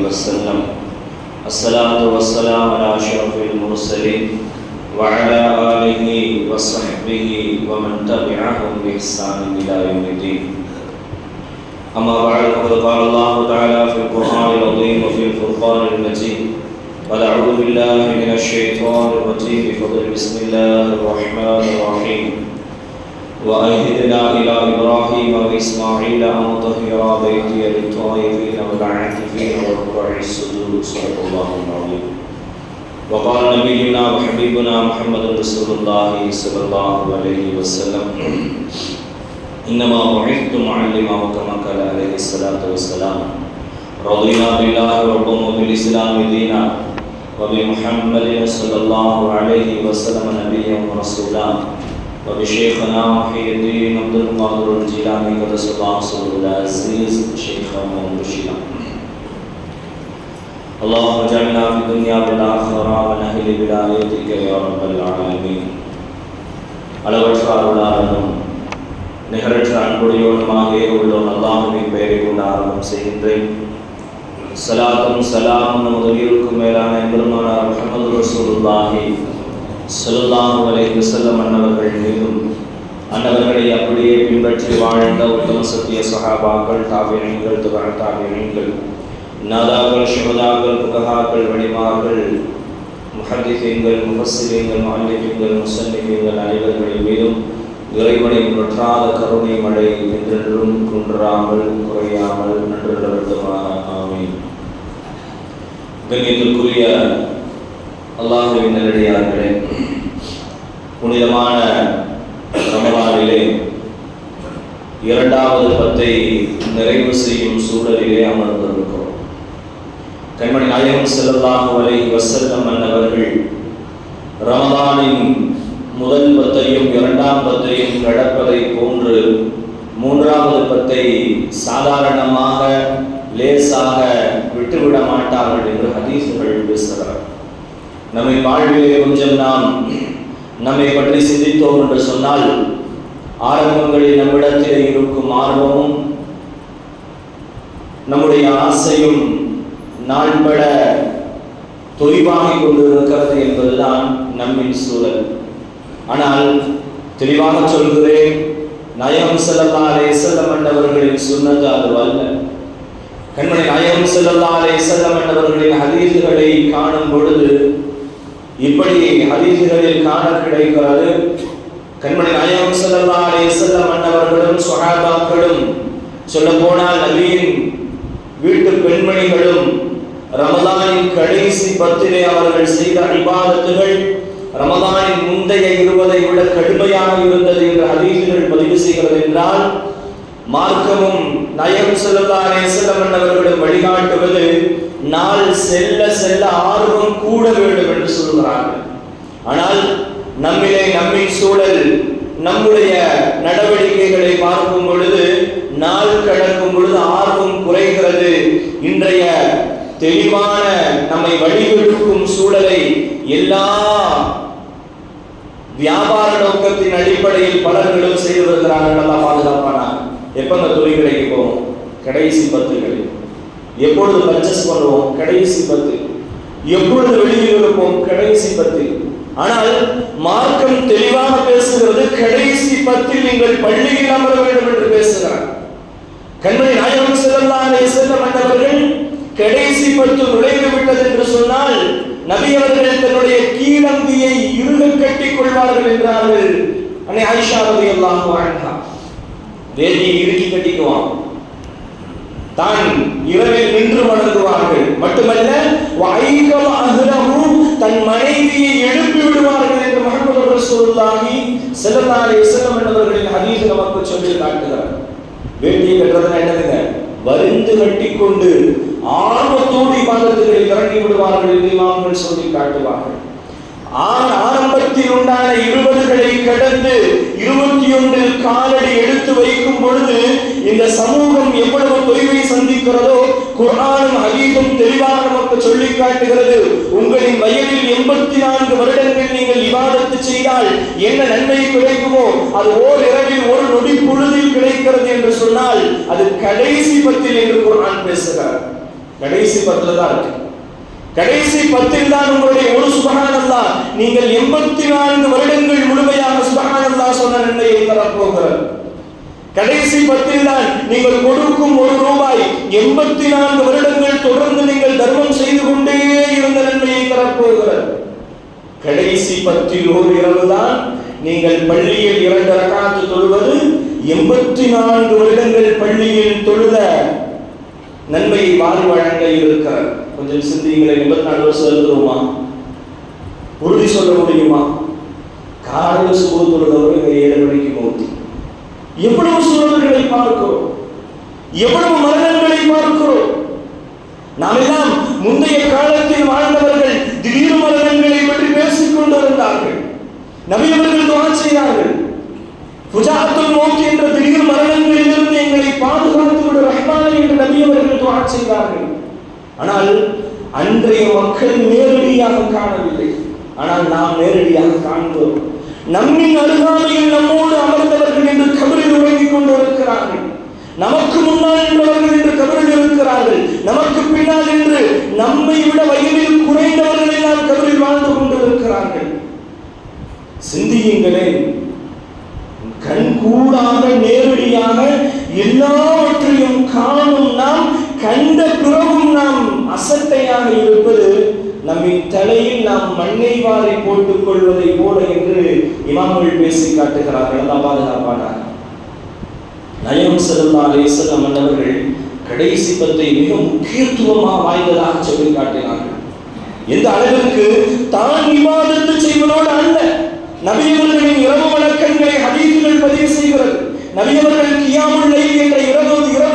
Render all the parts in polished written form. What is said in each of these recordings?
وسلم. الصلاة والسلام على أشرف المرسلين وعلى آله وصحبه ومن تبعهم بإحسان إلى يوم الدين. أما بعد، فقد قال الله تعالى في القرآن العظيم وفي الفرقان المجيد: أعوذ بالله من الشيطان الرجيم بفضل بسم الله الرحمن الرحيم. وأهدنا إلى إبراهيم وإسماعيل أن طهرا بيتي للطائفين والعاكفين والركع السجود. صدق الله العظيم. وقال نبينا وحبيبنا محمد رسول الله صلى الله عليه وسلم: إنما بعثت معلما كما قال عليه الصلاة والسلام. رضينا بالله ربا وبالإسلام دينا وبمحمد صلى الله عليه وسلم نبيا ورسولا وبشيخنا محي الدين عبد القادر الجيلاني قدس الله سره العزيز شيخا ومرشدا. اللهم اجعلنا في الدنيا والآخرة من أهل ولايتك يا رب العالمين. அளவற்ற அருளாளனும் நிகரற்ற அன்புடையோனுமாக உள்ளோன் அல்லாஹ்வின் பெயரை கொண்டு ஆரம்பம் செய்கின்றேன். ஸலாத்தும் ஸலாமும் நமது உயிருக்கும் மேலான பெருமானார் முஹம்மது ரசூலுல்லாஹி ஸல்லல்லாஹு அலைஹி வஸல்லம் அன்னவர்கள் மீதும், அன்னவர்களை அப்படியே பின்பற்றி வாழ்ந்த உத்தம சத்திய சஹாபாக்கள், தாபிஈன்கள், தபஅ தாபிஈன்கள், நாதாக்கள், ஷுஹதாக்கள், ஃபுகஹாக்கள், வலிமார்கள், முஹத்திஸீன்கள், முஃபஸ்ஸிரீன்கள், முஅல்லிஃபீன்கள், முஸன்னிஃபீன்கள் அனைவர்களின் மீதும் இறைவனின் வற்றாத கருணை மழை என்றென்றும் குன்றாமல் குறையாமல் நன்று நிலவட்டுமாக. ஆமீன். கண்ணியத்திற்குரிய அல்லாஹ்வின் நல்லடியார்களே, புனிதமான ரமலானிலே இரண்டாவது பத்தை நிறைவு செய்யும் சூழலிலே அமர்ந்திருக்கிறோம். கண்மணி நாயகம் ஸல்லல்லாஹு அலைஹி வஸல்லம் அன்னவர்கள் ரமலானின் முதல் பத்தையும் இரண்டாம் பத்தையும் கடப்பதை போன்று மூன்றாவது பத்தை சாதாரணமாக லேசாக விட்டுவிட மாட்டார்கள் என்று ஹதீஸ்கள் பேசுகிறார். நம்மை வாழ்விலே கொஞ்சம் நாம் நம்மை பற்றி சிந்தித்தோம் என்று சொன்னால், ஆரம்பங்களில் நம்மிடத்திலே இருக்கும் ஆர்வமும் நம்முடைய ஆசையும் நாள்பட தொய்வாகிக் கொண்டிருக்கிறது என்பதுதான் நம்மின் சூழல். ஆனால் தெளிவாக சொல்கிறேன், நாயகம் ஸல்லல்லாஹு அலைஹி வஸல்லம் அன்னவர்களின் சுன்னத் அதுவல்ல. கண்மணி நாயகம் ஸல்லல்லாஹு அலைஹி வஸல்லம் அன்னவர்களின் ஹதீஸ்களை காணும் பொழுது இப்படி ஹதீஸ்களில் காண கிடைக்கிறது. கண்மணி நாயகம் ஸல்லல்லாஹு அலைஹி வஸல்லம் அன்னவர்களும் ஸஹாபாக்களும், சொல்ல போனால் நபியின் வீட்டு பெண்மணிகளும் ரமலானின் கடைசி பத்திலே அவர்கள் செய்த இபாதத்துகள் ரமலானின் முந்தைய 20 விட கடுமையாக இருந்தது என்று ஹதீஸ்கள் பதிவு செய்கிறது. என்றால் மார்க்கமும் நாயகம் ஸல்லல்லாஹு அலைஹி வஸல்லம் அவர்களும் வழிகாட்டுவது நாள் செல்ல செல்ல ஆர்வம் கூட வேண்டும் என்று சொல்கிறார்கள். ஆனால் நம்மிலே நம்மின் சூழல், நம்முடைய நடவடிக்கைகளை பார்க்கும் பொழுது நாள் கடக்கும் பொழுது ஆர்வம் குறைகிறது. இன்றைய தெளிவான நம்மை வழிகெடுக்கும் சூழலை எல்லா வியாபார நோக்கத்தின் அடிப்படையில் பலர்களும் செய்து வருகிறார்கள். நல்லா பாதுகாப்பானா எப்பங்க தொழில் கடைக்கு போவோம்? கடைசி 10 கடை. எப்பொழுது பர்ச்சேஸ் பண்ணுவோம்? கடைசி 10. எப்பொழுது வெளியில் இருப்போம்? கடைசி 10. ஆனால் மார்க்கம் தெளிவாக பேசுகிறது, கடைசி 10 நீங்கள் பள்ளியில் அமர வேண்டும் என்று பேசுகிறார். கண்மணி நாயகம் ஸல்லல்லாஹு அலைஹி வஸல்லம் அன்னவர்கள் கடைசி 10 நுழைந்து விட்டது என்று சொன்னால் நபி அவர்கள் தன்னுடைய கீழங்கியை இறுக கட்டிக் கொள்வார்கள் என்றார்கள். அன்னை ஆயிஷா ரலியல்லாஹு அன்ஹா வேதியை இறுக்கி கட்டிக்குவான், தான் இரவில் நின்று வணங்குவார்கள். மட்டுமல்ல, வஐகவ அஹ்லஹு, தன் மனைவியை எழுப்பி விடுவார்கள் என்று முஹம்மது ரசூலுல்லாஹி ஸல்லல்லாஹு அலைஹி வஸல்லம் அவர்களின் ஹதீஸ் நமக்கு சொல்லி காட்டுகிறார். வேதியை கட்டுறதுன்னா என்னதுங்க? வருந்து கட்டிக்கொண்டு ஆர்வத்தோடு இபாதத்துகளில் இறங்கி விடுவார்கள் என்று இமாம்கள் சொல்லி காட்டுவார்கள். ஆரம்பத்தில் உண்டான 20களை கடந்து 21 காலடி எடுத்து வைக்கும் பொழுது இந்த சமூகம் எவ்வளவு தொய்வை சந்திக்கிறதோ குர்ஆனும் ஹதீஸும் தெளிவாக நமக்கு சொல்லி காட்டுகிறது. உங்களின் வயதில் 84 வருடங்கள் நீங்கள் இபாதத்து செய்தால் என்ன நன்மை கிடைக்குமோ அது ஓர் இரவில் ஒரு நொடி பொழுதில் கிடைக்கிறது என்று சொன்னால் அது கடைசி 10 என்று குர்ஆன் பேசுகிறார். கடைசி 10 தான் இருக்கு. கடைசி 10 தான் உங்களுடைய ஒரு சுப்ஹானல்லாஹ் நீங்கள் 84 வருடங்கள் முழுமையாக சுப்ஹானல்லாஹ் சொன்ன நன்மையை தரப்போகிறார். கடைசி 10 தான் நீங்கள் கொடுக்கும் ₹1 84 வருடங்கள் தொடர்ந்து நீங்கள் தர்மம் செய்து கொண்டே இருந்த நன்மையை தரப்போகிறார். கடைசி 10 ஒரு இரவு தான் நீங்கள் பள்ளியில் 2 ரக்காத் தொழுவது 84 வருடங்கள் பள்ளியில் தொழுத நன்மையை வாரி வழங்க இருக்கிறார். கொஞ்சம் சிந்தியுங்களே. 84 வருஷம் எழுதுவோமா? உறுதி சொல்ல முடியுமா? காலையில் சுபஹ் தொழுதவர்கள் 7 மணிக்கு மௌத். எவ்வளவு சூழல்களை பார்க்கிறோம், எவ்வளவு மரணங்களை பார்க்கிறோம். நாம் எல்லாம் முந்தைய காலத்தில் வாழ்ந்தவர்கள் திடீர் மரணங்களை பற்றி பேசிக் கொண்டிருந்தார்கள். நபி அவர்கள் துஆ செய்தார்கள், ஃபுஜாஅத்துல் மௌத் என்ற திடீர் மரணங்களிலிருந்து எங்களை பாதுகாத்து விடு ரஹ்மானே என்று நபி அவர்கள் துஆ செய்தார்கள். ஆனால் அன்றைய மக்கள் நேரடியாக காணவில்லை. ஆனால் நாம் நேரடியாக காண்கிறோம். நம்மின் அருகாமையில் நம்மோடு அமர்ந்தவர்கள் என்று கபரில் உறங்கிக் கொண்டிருக்கிறார்கள். நமக்கு முன்னால் நின்றவர்கள் என்று கபரில் இருக்கிறார்கள். நமக்கு பின்னால் என்று நம்மை விட வயதில் குறைந்தவர்கள் எல்லாம் கபரில் வாழ்ந்து கொண்டிருக்கிறார்கள். சிந்தியுங்களே. கண்கூடாக நேரடியாக எல்லாவற்றையும் காணும் நாம் கண்ட பிறகும் நாம் அசட்டையாக இருப்பது நம்மின் தலையில் நாம் மண்ணை வாரி போட்டுக் கொள்வதை போல என்று இமாம்கள் பேசி காட்டுகிறார்கள். அல்லாஹ் பாதுகாப்பானார். நயம் ஸல்லல்லாஹு அலைஹி வஸல்லம் அவர்கள் கடைசி 10 மிக முக்கியத்துவமாக வாய்ந்ததாக சொல்லி காட்டினார்கள். எந்த அளவிற்கு தான் இபாதத்து செய்வதோடு அல்ல, நபி அவர்களின் இரவு வணக்கங்களை ஹதீஸ்கள் பதிவு செய்கிறது. நபி அவர்கள் கியாமுல் லைல் என்ற இரவு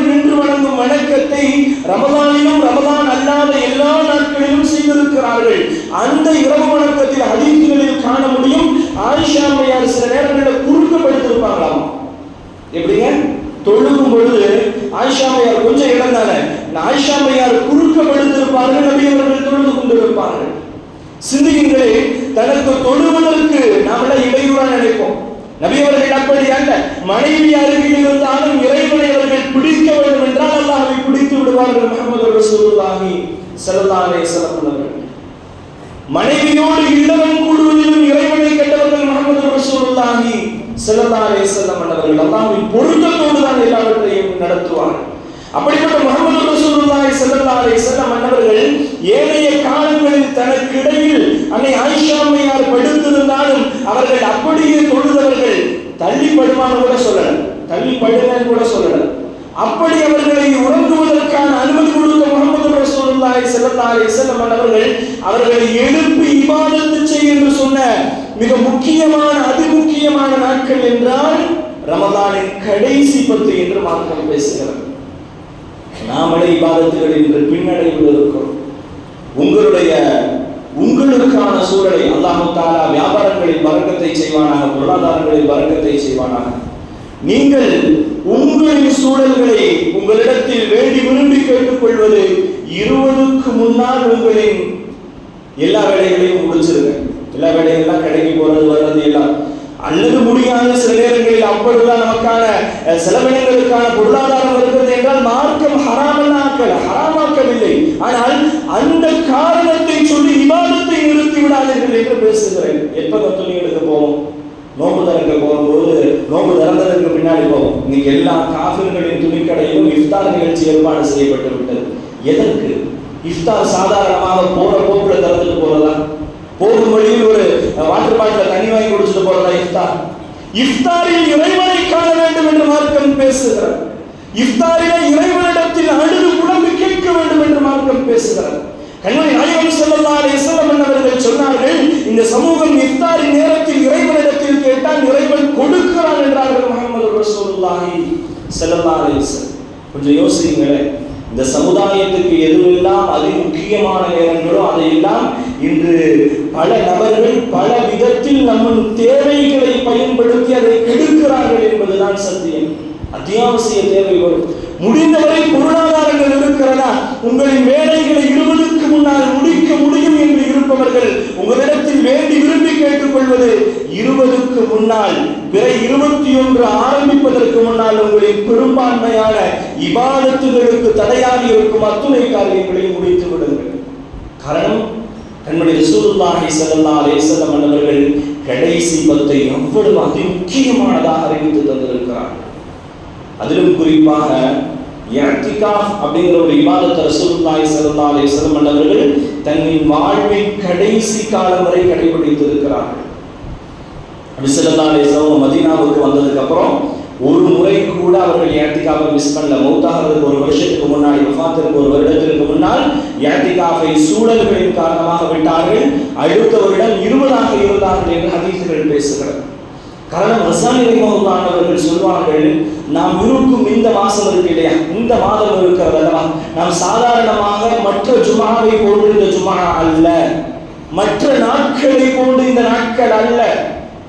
நின்று வணங்கும் வணக்கத்தை ரமலானிலும் ரமலான் அல்லாத எல்லா நாட்களிலும் செய்திருக்கிறார்கள். அந்த இரவு வணக்கத்தில் ஹதீஸ்களில் காண முடியும், ஆயிஷா அம்மையார் சில நேரங்களில் குறுக்கப்படுத்திருப்பாங்களாம். எப்படிங்க? தொழுகும் பொழுது ஆயிஷா அம்மையார் கொஞ்சம் இடம் தானே, ஆயிஷா அம்மையார் குறுக்கப்படுத்திருப்பார்கள், நபி அவர்கள் தொழுது கொண்டிருப்பார்கள். சிந்தியுங்களே. தனக்கு தொழுவதற்கு நாமள இடையூறா நினைப்போம். நபி அவர்கள் அப்படி அல்ல. மனைவி அருகில் இருந்தாலும் இறைவனை அவர்கள் பிடிக்க வேண்டும் என்றால் அல்லாஹ்வை பிடித்து விடுவார்கள். முஹம்மது ரசூலுல்லாஹி ஸல்லல்லாஹு அலைஹி வஸல்லம் அவர்கள் மனைவியோடு இல்லறம் கூடுவதிலும் இறைவனை கண்டவர்கள். முஹம்மது ரசூலுல்லாஹி ஸல்லல்லாஹு அலைஹி வஸல்லம் அவர்கள் அல்லாஹ்வின் பொருத்தத்தோடு தான் எல்லாவற்றையும் நடத்துவார்கள். அப்படிப்பட்ட முஹம்மது ரசூலுல்லாஹி ஸல்லல்லாஹு அலைஹி வஸல்லம் அவர்கள் ஏனைய காலங்களில் தனக்கு இடையில் அன்னை ஆயிஷா அம்மையார் படுத்திருந்தாலும் அவர்கள் அப்படியே தொழுதவர்கள். தள்ளி படுமான்னு கூட சொல்லல, தள்ளி படுங்கன்னு கூட சொல்லல. அப்படி அவர்களை உறங்குவதற்கான அனுமதி கொடுத்த முஹம்மது ரசூலுல்லாஹி ஸல்லல்லாஹு அலைஹி வஸல்லம் அவர்களை எழுப்பி இபாதத்து செய் என்று சொன்ன மிக முக்கியமான அதிமுக்கியமான நாட்கள் என்றால் ரமலானின் கடைசி 10 என்று மார்க்கம் பேசுகிறது. நாமளே இபாதத்துகளில் இன்று பின்னடைவில் இருக்கிறோம். உங்களுக்கான சூழலை அல்லாஹ் தஆலா வியாபாரங்களில் பரக்கத்தை செய்வானாக, பொருளாதாரங்களில் பரக்கத்தை செய்வானாக. நீங்கள் உங்களின் சூழல்களை உங்களிடத்தில் வேண்டி விரும்பி கேட்டுக்கொள்வது 20க்கு முன்னால் உங்களின் எல்லா வேலைகளையும் முடிச்சிருங்க. எல்லா வேலைகள்லாம் கடைக்கு போறது வர்றது எல்லாம் அல்லது முடியாத சில நேரங்களில் அப்பொழுதுதான் நமக்கான செலவினங்களுக்கான பொருளாதாரம் இருக்கிறது என்றால் மார்க்கம் ஹராமாக்கவில்லை. ஆனால் அந்த காரணத்தை சொல்லி இபாதத்தை நிறுத்தி விடாதீர்கள் என்று பேசுகிறேன். எப்ப துணிகளுக்கு போவோம்? நோம்பு திறக்க போகும்போது நோம்பு திறந்ததற்கு பின்னாடி போவோம். இன்னைக்கு எல்லா காஃபிர்களின் துணிக்கடையிலும் இஃப்தார் நிகழ்ச்சி ஏற்பாடு செய்யப்பட்டு விட்டது. எதற்கு? இஃப்தார் சாதாரணமாக போற போக்குல திறந்துட்டு போறதா? போகும் வழியில் ஒரு வாட்டர் பாட்டில் தண்ணி வாங்கி குடிச்சிட்டு போறதா இஃப்தார்? இஃப்தாரில் இறைவனை காண வேண்டும் என்று மார்க்கம் பேசுகிறார். இஃப்தாரில இறைவனிடத்தில் அழுது புலம்பி கேட்க வேண்டும் என்று மார்க்கம் பேசுகிறார். கண்மணி நாயகம் ஸல்லல்லாஹு அலைஹி வஸல்லம் அவர்கள் சொன்னார்கள், இந்த சமூகம் இஃப்தாரின் நேரத்தில் இறைவனிடத்தில் கேட்டால் இறைவன் கொடுக்கிறான் என்றார்கள் முஹம்மது ரசூலுல்லாஹி ஸல்லல்லாஹு அலைஹி வஸல்லம். கொஞ்சம் யோசிங்களேன். இந்த சமுதாயத்துக்கு எதுவெல்லாம் அதி முக்கியமான நேரங்களோ அதையெல்லாம் இன்று பல நபர்கள் பல விதத்தில் நம்ம தேவைகளை பயன்படுத்தி அதை கெடுக்கிறார்கள் என்பதுதான் சத்தியம். அத்தியாவசிய தேவை வரும். முடிந்தவரை பொருளாதாரங்கள் இருக்கிறதா? உங்களின் வேலைகளை 20க்கு முன்னால் முடிக்க முடியும் என்று இருப்பவர்கள் உங்களிடத்தில் வேண்டி விரும்பி கேட்டுக்கொள்வது 20க்கு முன்னால், பிற 21 ஆரம்பிப்பதற்கு முன்னால் உங்களின் பெரும்பான்மையான இபாதத்துகளுக்கு தடையாக இருக்கும் அத்துணை காரியங்களையும் முடித்து விடுங்கள். காரணம், கண்மணி ரசூலுல்லாஹி ஸல்லல்லாஹு அலைஹி வஸல்லம் அவர்கள் கடைசி 10 எவ்வளவு அதி முக்கியமானதாக அறிவித்து தந்திருக்கிறார்கள். அதிலும் குறிப்பாக இஅ்திகாஃப் அப்படிங்கிற ஒரு இபாதத்தை ரசூலுல்லாஹி ஸல்லல்லாஹு அலைஹி வஸல்லம் அவர்கள் தன்னின் வாழ்வின் கடைசி காலம் வரை கடைபிடித்திருக்கிறார்கள். நபி ஸல்லல்லாஹு அலைஹி வஸல்லம் மதீனாவுக்கு வந்ததுக்கு அப்புறம் ஒரு முறை கூட அவர்கள் இஅ்திகாஃபை மிஸ் பண்ணல. மௌத்தாகிறதுக்கு ஒரு வருஷத்துக்கு முன்னாடி, வஃபாத்திற்கு ஒரு வருடத்திற்கு முன்னால் இஅ்திகாஃபை சூழல்களின் காரணமாக விட்டார்கள். அடுத்த வருடம் 20ஆக இருந்தார்கள் என்று ஹதீஸ்கள் பேசுகிறது. காரணம், ரஸாலி ரஹ்மத்துல்லாஹி அவர்கள் சொல்வார்கள், நாம் இருக்கும் இந்த மாசம் இருக்கு இல்லையா, இந்த மாதம் இருக்கிறது அல்லவா, நாம் சாதாரணமாக மற்ற ஜும்ஆவை போன்று இந்த ஜும்ஆ அல்ல, மற்ற நாட்களை போன்று இந்த நாட்கள் அல்ல.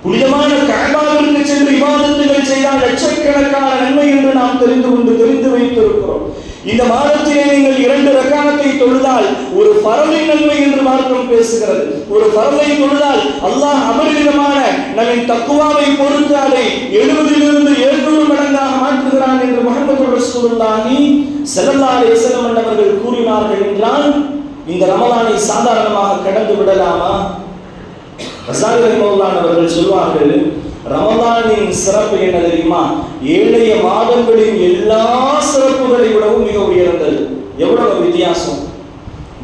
புனிதமான கஅபாவிற்கு சென்று இபாதத்துகள் செய்தால் லட்சக்கணக்கான நன்மை என்று நாம் தெரிந்து வைத்திருக்கிறோம். இந்த மாதத்திலே நீங்கள் 2 ரக்காத்தை தொழுதால் ஒரு ஃபர்லின் நன்மை என்று மார்க்கம் பேசுகிறது. ஒரு ஃபர்லை தொழுதால் அல்லாஹ் அபரிதமான நம்மின் தக்வாவை பொறுத்து அதை 70லிருந்து 700 மடங்காக மாற்றுகிறான் என்று முஹம்மது ரசூலுல்லாஹி ஸல்லல்லாஹு அலைஹி வஸல்லம் அவர்கள் கூறினார்கள் என்றால் இந்த ரமலானை சாதாரணமாக கடந்து விடலாமா? ரஸாலி ரஹ்மத்துல்லாஹி அவர்கள் சொல்வார்கள், ரமலானின் சிறப்பு என்ன தெரியுமா? ஏழைய மாதங்களின் எல்லா சிறப்புகளை விடவும் மிக உயர்ந்தது. எவ்வளவு வித்தியாசம்!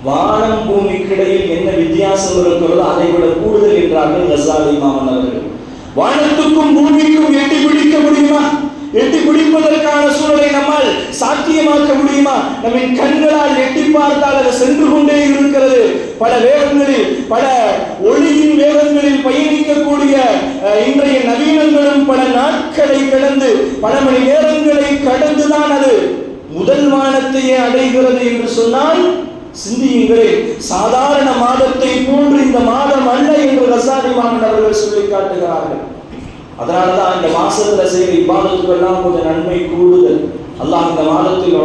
வானம் பூமிக்கிடையில் என்ன வித்தியாசம் இருக்கிறதோ அதை விட கூடுதல் என்றார்கள் ரஸாலி மாமன் அவர்கள். வானத்துக்கும் பூமிக்கும் எட்டி பிடிக்க முடியுமா? எட்டி பிடிப்பதற்கான சூழலை நம்மால் சாத்தியமாக்க முடியுமா? நம்மின் கண்களால் எட்டி பார்த்தால் அது சென்று கொண்டே இருக்கிறது. பல வேகங்களில், பல ஒளியின் வேகங்களில் பயணிக்கக்கூடிய இன்றைய நவீனங்களும் பல நாட்களை கடந்து, பல மணி நேரங்களை கடந்துதான் அது முதல் வானத்தையே அடைகிறது என்று சொன்னால் சிந்தியுங்களே, சாதாரண மாதத்தை போன்று இந்த மாதம் அல்ல என்று ரஸாலி மாமன் அவர்கள் சொல்லி காட்டுகிறார்கள். அதனாலதான் இந்த மாசத்துல செய்கிற இபாதத்துகள் எல்லாம் கொஞ்சம் நன்மை கூடுதல். அல்லாஹ் இந்த மாதத்தில்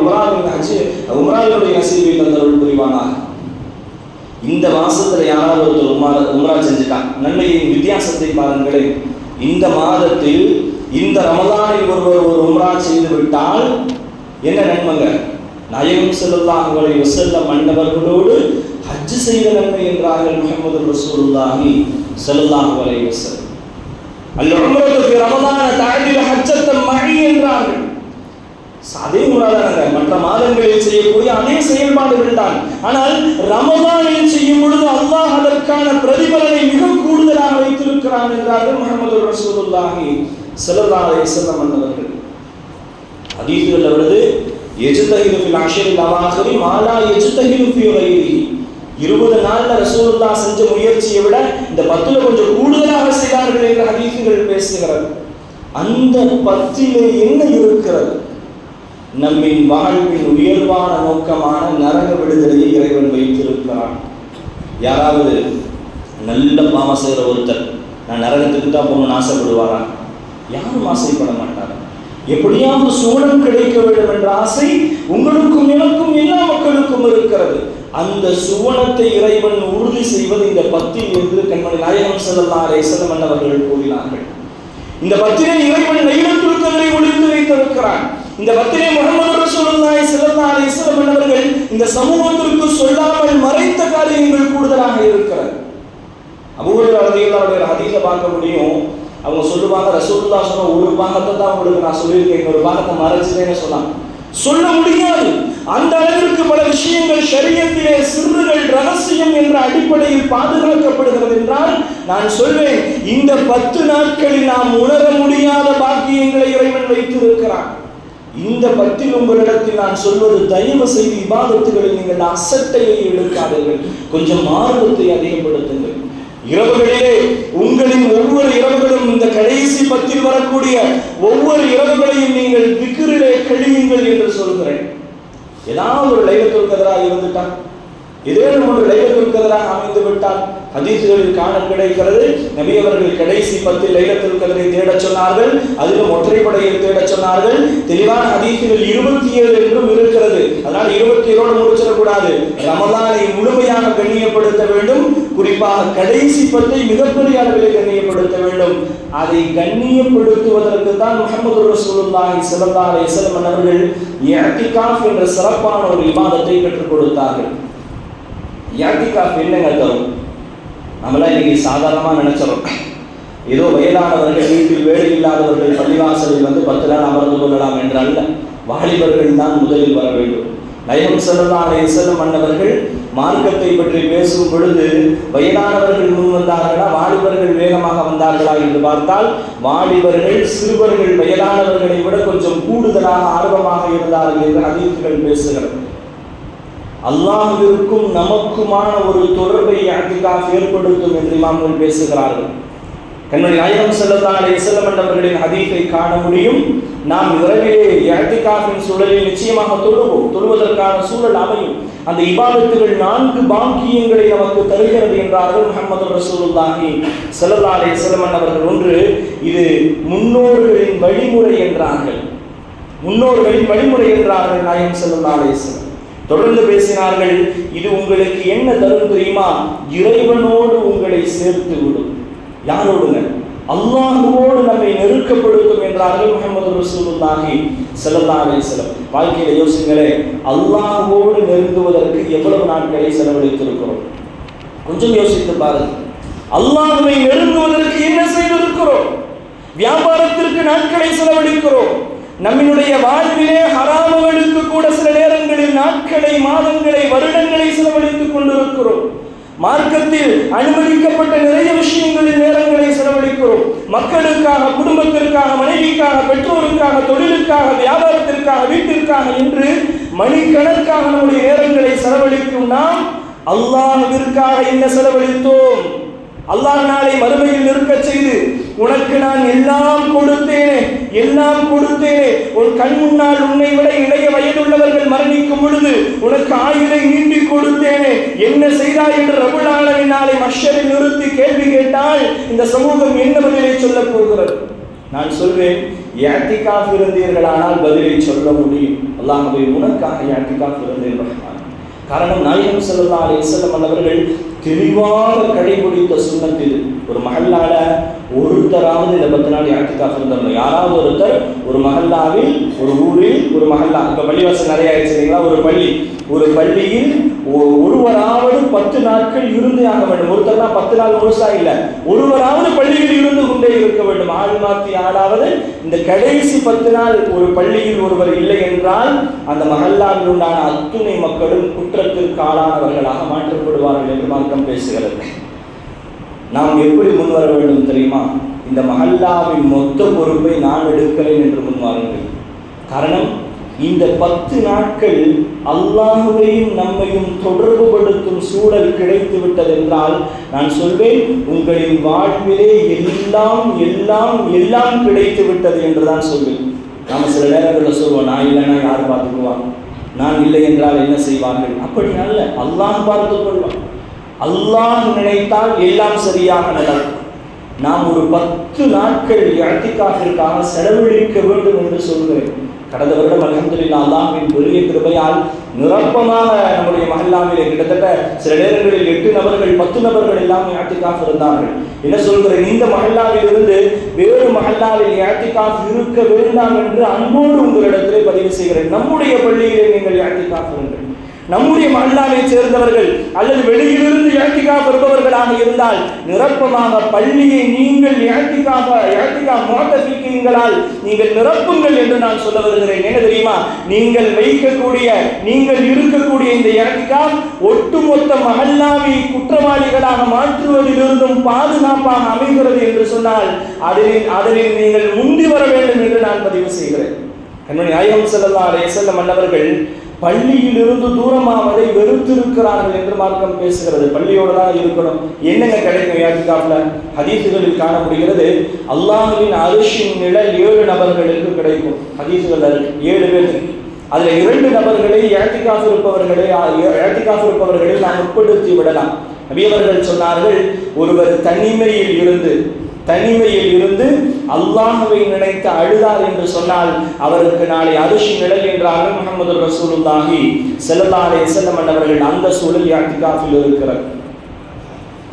உம்ராவுடைய நசீபை தந்தருள் புரிவானாக. இந்த மாசத்துல யாராவது ஒருத்தர் உம்ரா செஞ்சுட்டான், நன்மையின் வித்தியாசத்தை பாருங்களேன். இந்த மாதத்தில் இந்த ரமலானில் ஒருவர் ஒரு உம்ரா செய்து விட்டால் என்ன நன்மைங்க? நாயகம் ஸல்லல்லாஹு அலைஹி வஸல்லம் மன்னவர்களோடு ஹஜ் செய்த நன்மை என்றார்கள் முஹம்மது ரசூலுல்லாஹி ஸல்லல்லாஹு அலைஹி வஸல்லம். அல்-உம்ரத்து ஃபி ரமலான தஅதில் ஹஜ்ஜத்தன் மஇ என்றார்கள். அதே முறையாக மற்ற மாதங்களில் செய்யக்கூடிய அதே செயல்பாடுகள் தான். ஆனால் ரமலானில் செய்யும் பொழுது அல்லாஹ் அதற்கான பிரதிபலனை மிக கூடுதலாக வைத்திருக்கிறான் என்றார்கள் முஹம்மது ரசூலுல்லாஹி ஸல்லல்லாஹு அலைஹி வஸல்லம் அவர்கள். ஹதீஸ்ல வருது, யஜ்தஹிது ஃபில் அஷ்ரில் அவாஹிரி மா லா யஜ்தஹிது ஃபீ கைரிஹி. 20 நாள்ல ரசூலுல்லாஹ் செஞ்ச முயற்சியை விட இந்த 10ல கொஞ்சம் கூடுதலாக செய்தார்கள் என்று ஹதீஸ்கள் பேசுகிறது. அந்த 10லே என்ன இருக்கிறது? நம்மின் வாழ்வின் உயர்வான நோக்கமான நரக விடுதலையை இறைவன் வைத்திருக்கிறான். யாராவது நல்ல பாவம் செய்கிற ஒருத்தர் நான் நரகத்துக்கு தான் போகணும்னு ஆசைப்படுவாரா? யாரும் ஆசைப்பட மாட்டார். எப்படியாவது சூழல் கிடைக்க வேண்டும் என்ற ஆசை உங்களுக்கும் எனக்கும் எல்லா மக்களுக்கும் இருக்கிறது. அந்த சுவனத்தை இறைவன் உறுதி செய்வது இந்த 10 என்று கண்மணி நாயகம் ஸல்லல்லாஹு அலைஹி வஸல்லம் அவர்கள் கூறினார்கள். இந்த 10 இறைவன் லைலத்துல் கத்ரை ஒளித்து வைத்திருக்கிறான். இந்த 10 முஹம்மது ரசூலுல்லாஹி ஸல்லல்லாஹு அலைஹி வஸல்லம் அவர்கள் இந்த சமூகத்திற்கு சொல்லாமல் மறைத்த காரியங்கள் கூடுதலாக இருக்கிறது. அபூ ஹுரைரா ரலியல்லாஹு அன்ஹு ஹதீஸை பார்க்க முடியும். அவங்க சொல்லுவாங்க, ரசூலுல்லாஹ் சொன்ன ஒரு பாகத்தை தான் உங்களுக்கு நான் சொல்லியிருக்கேன், இன்னொரு பாகத்தை மறைச்சிட்டேன்னு சொன்னாங்க. சொல்ல முடியாது. அந்த அளவிற்கு பல விஷயங்கள் ஷரியத்திலே சிறுகள் ரகசியம் என்ற அடிப்படையில் பாதுகாக்கப்படுகிறது என்றால் நான் சொல்வேன், இந்த 10 நாட்களில் நாம் உணர முடியாத பாக்கியங்களை இறைவன் வைத்திருக்கிறான். இந்த 10 உங்களிடத்தில் நான் சொல்வது, தயவு செய்து இபாதத்துகளில் நீங்கள் அசட்டையை எடுக்காதீர்கள், கொஞ்சம் ஆர்வத்தை அதிகப்படுத்துங்கள். இரவுகளிலே உங்களின் ஒவ்வொரு இரவுகளும் இந்த கடைசி 10 வரக்கூடிய ஒவ்வொரு இரவுகளையும் நீங்கள் திக்ரிலே கழியுங்கள் என்று சொல்கிறேன். ஏதாவது ஒரு லைலத்துல் கத்ராக இருந்துட்டான், ஏதேனும் ஒரு லைலத்துல் கத்ராக அமைந்து விட்டால் ஹதீஸ்களில் காண கிடைக்கிறது. நபி அவர்கள் கடைசி 10 லைலத்துல் கத்ரை தேடச் சொன்னார்கள். அதிலும் ஒற்றைப்படையில் தேடச் சொன்னார்கள். தெளிவான ஹதீஸ்கள் 27 என்றும் இருக்கிறது. அதனால் 27ஓடு முடிச்சிடக்கூடாது. ரமலானை முழுமையாக கண்ணியப்படுத்த வேண்டும். குறிப்பாக கடைசி பத்தை மிகப்பெரிய அளவில் கண்ணியப்படுத்த வேண்டும். அதை கண்ணியப்படுத்துவதற்கு தான் முஹம்மது ரசூலுல்லாஹி ஸல்லல்லாஹு அலைஹி வஸல்லம் அவர்கள் இஅ்திகாஃப் என்ற சிறப்பான ஒரு இபாதத்தை கற்றுக் கொடுத்தார்கள். இஅ்திகாஃப் என்னங்க தரும்? நம்மளாம் இன்னைக்கு சாதாரணமாக நினைச்சிடும், ஏதோ வயதானவர்கள் வீட்டில் வேலை இல்லாதவர்கள் பள்ளிவாசலில் 10 நாள் அமர்ந்து கொள்ளலாம் என்றல்ல. வாலிபர்கள் தான் முதலில் வர வேண்டும். நாயகம் ஸல்லல்லாஹு அலைஹி வஸல்லம் அன்னவர்கள் மார்க்கத்தை பற்றி பேசும் பொழுது வயதானவர்கள் முன் வந்தார்களா, வாலிபர்கள் வேகமாக வந்தார்களா என்று பார்த்தால் வாலிபர்கள் சிறுவர்கள் வயதானவர்களை விட கொஞ்சம் கூடுதலாக ஆர்வமாக இருந்தார்கள் என்று ஹதீஸ்கள் பேசுகிறது. அல்லாஹ்விற்கும் நமக்குமான ஒரு தொடர்பை இஅ்திகாஃப் ஏற்படுத்தும் என்று இமாம்கள் பேசுகிறார்கள். கண்மணி நாயகம் ஸல்லல்லாஹு அலைஹி வஸல்லம் அவர்களின் ஹதீஸை காண முடியும். நாம் இரவிலே இஅ்திகாஃபின் சூழலில் நிச்சயமாக தொழுவதற்கான சூழல் அமையும். அந்த இபாதத்துகள் 4 பாக்கியங்களை நமக்கு தருகிறது என்றார்கள் முஹம்மது ரசூலுல்லாஹி ஸல்லல்லாஹு அலைஹி வஸல்லம் அவர்கள். ஒன்று, இது முன்னோர்களின் வழிமுறை என்றார்கள். நாயகம் ஸல்லல்லாஹு அலைஹி வஸல்லம் தொடர்ந்து பேசினார்கள். இது உங்களுக்கு என்ன தரும் தெரியுமா? இறைவனோடு உங்களை சேர்த்து விடும். யாரோடுங்க? அல்லாஹ்வோடு நம்மை நெருக்கப்படுத்தும் என்றார்கள் முஹம்மது ரசூலுல்லாஹி ஸல்லல்லாஹு அலைஹி வஸல்லம். வாழ்க்கையில யோசிங்களே, அல்லாஹ்வோடு நெருங்குவதற்கு எவ்வளவு நாட்களை செலவழித்திருக்கிறோம்? கொஞ்சம் யோசித்து பாருங்கள். அல்லாஹ்வை நெருங்குவதற்கு என்ன செய்திருக்கிறோம்? வியாபாரத்திற்கு நாட்களை செலவழிக்கிறோம். நம்மளுடைய வாழ்விலே ஹராமுகளுக்கு கூட சில நேரங்களில் நாட்களை, மாதங்களை, வருடங்களை செலவழித்துக் கொண்டிருக்கிறோம். மார்க்கத்தில் அனுமதிக்கப்பட்ட நிறைய விஷயங்களில் நேரங்களை செலவழிக்கிறோம். மக்களுக்காக, குடும்பத்திற்காக, மனைவிக்காக, பெற்றோருக்காக, தொழிலுக்காக, வியாபாரத்திற்காக, வீட்டிற்காக என்று மணிக்கணக்காக நம்முடைய நேரங்களை செலவழிக்கும் நாம் அல்லாஹ்விற்காக என்ன செலவழித்தோம்? அல்லாஹ் நாளை மறுமையில் நிற்க செய்து, உனக்கு நான் எல்லாம் கொடுத்தேனே, உன் கண் முன்னால் உன்னை விட இளைய வயதுள்ளவர்கள் மரணிக்கும் பொழுது உனக்கு ஆயுளை நீட்டி கொடுத்தேனே, என்ன செய்தாய் என்று ரப்புல் ஆலமீன் நாளை மஹ்ஷரில் நிறுத்தி கேள்வி கேட்டால் இந்த சமூகம் என்ன பதிலை சொல்ல போகிறது? நான் சொல்வேன், இஅ்திகாஃப் இருந்தீர்களானால் பதிலை சொல்ல முடியும். அல்லாஹ்வே, உனக்காக இஅ்திகாஃப் இருந்தேன். காரணம், நாயகம் ஸல்லல்லாஹு அலைஹி வஸல்லம் அவர்கள் தெளிவாக கடைபிடித்த சுன்னத் இது. ஒரு மஹல்லால ஒருத்தராவது இந்த 10 நாள் இஅ்திகாஃப் இருந்தாங்க. யாராவது ஒருத்தர் ஒரு மஹல்லாவில், ஒரு ஊரில், ஒரு மஹல்லா, இப்போ பள்ளிவாசல் நிறைய ஆயிடுச்சு இல்லைங்களா, ஒரு பள்ளியில் ஒருவராவது 10 நாட்கள் இருந்து ஆக வேண்டும். ஒருத்தர் தான் 10 நாள் முழுசா இல்லை, ஒருவராவது பள்ளியில் இருந்து கொண்டே இருக்க வேண்டும். ஆள் மாற்றி ஆளாவது இந்த கடைசி 10 நாள் ஒரு பள்ளியில் ஒருவர் இல்லை என்றால் அந்த மஹல்லாவில் உண்டான அத்துணை மக்களும் குற்றத்திற்கு ஆளானவர்களாக மாற்றப்படுவார்கள் என்று மார்க்கம் பேசுகிறது. நாம் எப்படி முன்வர வேண்டும் தெரியுமா? இந்த மஹல்லாவின் மொத்த பொறுப்பை நான் எடுக்கிறேன் என்று முன்வாருங்கள். காரணம், இந்த 10 நாட்கள் அல்லாஹ்வையும் நம்மையும் தொடர்புபடுத்தும் சூழல் கிடைத்து விட்டது என்றால் நான் சொல்வேன், உங்களின் வாழ்விலே எல்லாம் கிடைத்து விட்டது என்றுதான் சொல்வேன். நாம் சில நேரங்களில் சொல்வோம், நான் இல்லைன்னா யார் பார்த்துக்குவாங்க, நான் இல்லை என்றால் என்ன செய்வார்கள்? அப்படி அல்ல, அல்லாஹ் பார்த்துக் கொள்வான். அல்லாஹ் நினைத்தால் எல்லாம் சரியாக நடக்கும். நாம் ஒரு 10 நாட்கள் இஅ்திகாஃபிற்காக செலவழிக்க வேண்டும் என்று சொல்கிறேன். கடந்த வருடம் அல்ஹம்துலில்லாஹ் அல்லாஹ்வின் பெரிய கிருபையால் நிரப்பமாக நம்முடைய மஹல்லாவிலே கிட்டத்தட்ட சில நேரங்களில் 8 நபர்கள் 10 நபர்கள் எல்லாம் இஅ்திகாஃப் இருந்தார்கள். என்ன சொல்கிறேன், இந்த மஹல்லாவில் இருந்து வேறு மஹல்லாவில் இஅ்திகாஃப் இருக்க வேண்டாம் என்று அன்போடு உங்களிடத்திலே பதிவு செய்கிறேன். நம்முடைய பள்ளியிலே நீங்கள் இஅ்திகாஃப் இருங்கள். நம்முடைய மஹல்லாவை சேர்ந்தவர்கள் அல்லது வெளியிலிருந்து இஅ்திகாஃப் இருப்பவர்களாக இருந்தால் நிரப்பமாக பள்ளியை நீங்கள் இஅ்திகாஃப் முஅத்தஃபிகீன்களால் நீங்கள் நிரப்புங்கள் என்று நான் சொல்ல வருகிறேன். என்ன தெரியுமா? நீங்கள் இருக்கக்கூடிய இந்த இஅ்திகாஃப் ஒட்டுமொத்த மஹல்லாவை குற்றவாளிகளாக மாற்றுவதிலிருந்தும் பாதுகாப்பாக அமைகிறது என்று சொன்னால் அதில் நீங்கள் முந்தி வர வேண்டும் என்று நான் பதிவு செய்கிறேன். கண்மணி நாயகம் ஸல்லல்லாஹு அலைஹி வஸல்லம் அவர்கள் பள்ளியிலிருந்து தூரமாவதை வெறுத்திருக்கிறார்கள் என்று மார்க்கம் பேசுகிறது. பள்ளியோடு தான் இருக்கணும். என்னங்க கிடைக்கும் இஅ்திகாஃப்ல? ஹதீஸுகளில் காண முடிகிறது, அல்லாஹ்வின் அர்ஷின் நிழல் 7 நபர்களுக்கு கிடைக்கும். ஹதீஸுகள் 7 பேருக்கு, அதில் 2 நபர்களை இஅ்திகாஃப் இருப்பவர்களை நாம் உட்படுத்தி விடலாம். நபி அவர்கள் சொன்னார்கள், ஒருவர் தனிமையில் இருந்து அல்லாஹ்வை நினைத்து அழுதார் என்று சொன்னால் அவருக்கு நாளை அர்ஷ் நிழல் என்றார்கள் முஹம்மது ரசூலுல்லாஹி ஸல்லல்லாஹு அலைஹி வஸல்லம் அவர்கள். அந்த சூழல் இஅ்திகாஃபில் இருக்கிறார்.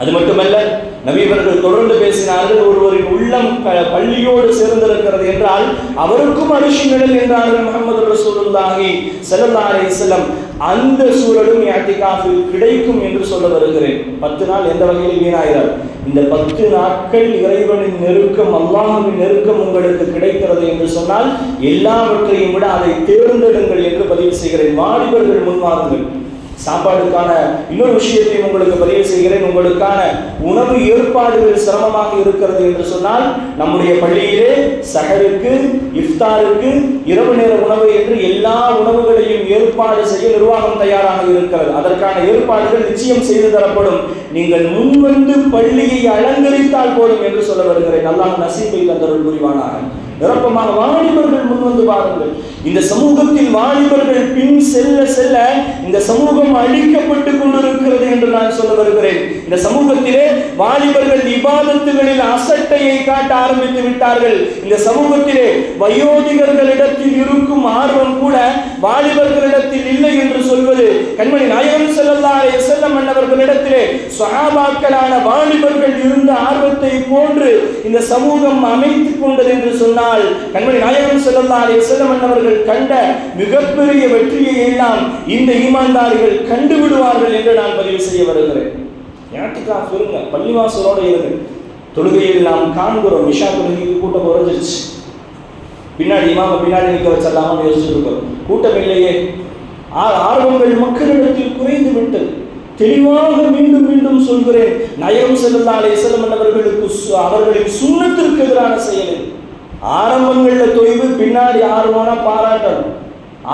அது மட்டுமல்ல, நபி அவர்கள் தொடர்ந்து பேசினார்கள், ஒருவரின் உள்ளம் பள்ளியோடு சேர்ந்திருக்கிறது என்றால் அவருக்கும் அரிசி நிழல் என்றார்கள் முஹம்மது ரசூலுல்லாஹி ஸல்லல்லாஹு அலைஹி வஸல்லம். அந்த சூழலும் இஅ்திகாஃபில் கிடைக்கும் என்று சொல்ல வருகிறேன். 10 நாள் எந்த வகையில் வீணாயிரார். இந்த 10 நாட்கள் இறைவனின் நெருக்கம், அல்லாஹ்வின் நெருக்கம் உங்களுக்கு கிடைக்கிறது என்று சொன்னால் எல்லாவற்றையும் விட அதை தேர்ந்தெடுங்கள் என்று பதிவு செய்கிறேன். வாலிபர்கள் முன்வாருங்கள். சாப்பாடுக்கான இன்னொரு விஷயத்தையும் உங்களுக்கு பதிவு செய்கிறேன். உங்களுக்கான உணவு ஏற்பாடுகள் சிரமமாக இருக்கிறது என்று சொன்னால் நம்முடைய பள்ளியிலே சஹருக்கு, இஃப்தாருக்கு, இரவு நேர உணவு என்று எல்லா உணவுகளையும் ஏற்பாடு செய்ய நிர்வாகம் தயாராக இருக்கிறது. அதற்கான ஏற்பாடுகள் நிச்சயம் செய்து தரப்படும். நீங்கள் முன்வந்து பள்ளியை அலங்கரித்தால் போதும் என்று சொல்ல வருகிறேன். அல்லாஹ் நசீபை தந்தருள் புரிவானாக. நிரப்பமாக வாலிபர்கள் முன்வந்து பாருங்கள். இந்த சமூகத்தில் வாலிபர்கள் பின் செல்ல செல்ல இந்த சமூகம் அழிக்கப்பட்டு கொண்டிருக்கிறது என்று நான் சொல்ல வருகிறேன். இந்த சமூகத்திலே வாலிபர்கள் இபாதத்துகளில் அசட்டையை காட்ட ஆரம்பித்து விட்டார்கள். இந்த சமூகத்திலே வயோதிகர்களிடத்தில் இருக்கும் ஆர்வம் கூட வாலிபர்களிடத்தில் இல்லை என்று சொல்வது கண்மணி நாயகம் ஸல்லல்லாஹு அலைஹி வஸல்லம் அவர்களிடத்திலே சஹாபாக்களான வாலிபர்கள் இருந்த ஆர்வத்தை போன்று இந்த சமூகம் அமைத்துக் கொண்டது என்று சொன்னால் கண்மணி நாயகம் ஸல்லல்லாஹு அலைஹி வஸல்லம் அவர்கள் கண்ட மிகப்பெரிய வெற்றியை எல்லாம் இந்த ஈமான்தாரிகள் கண்டுவிடுவார்கள் என்று நான் பதிவு செய்ய வருகிறேன். இஅ்திகாஃப் இருங்க, பள்ளிவாசலோட இருங்க. தொழுகையில் நாம் காண்கிறோம், இஷா தொழுகைக்கு கூட்டம் குறைஞ்சிருச்சு. பின்னாடி இமாம பின்னாடி நிற்க வச்சிடலாமா யோசிச்சுட்டு இருக்கிறோம். கூட்டம் இல்லையே. ஆர்வங்கள் மக்களிடத்தில் குறைந்து விட்டது. தெளிவாக மீண்டும் மீண்டும் சொல்கிறேன், நாயகம் ஸல்லல்லாஹு அலைஹி வஸல்லம் அவர்களுக்கு அவர்களின் சுன்னத்திற்கு எதிரான செயல். ஆரம்பங்களில் தொய்வு, பின்னாடி ஆர்வம்னா பாராட்டணும்.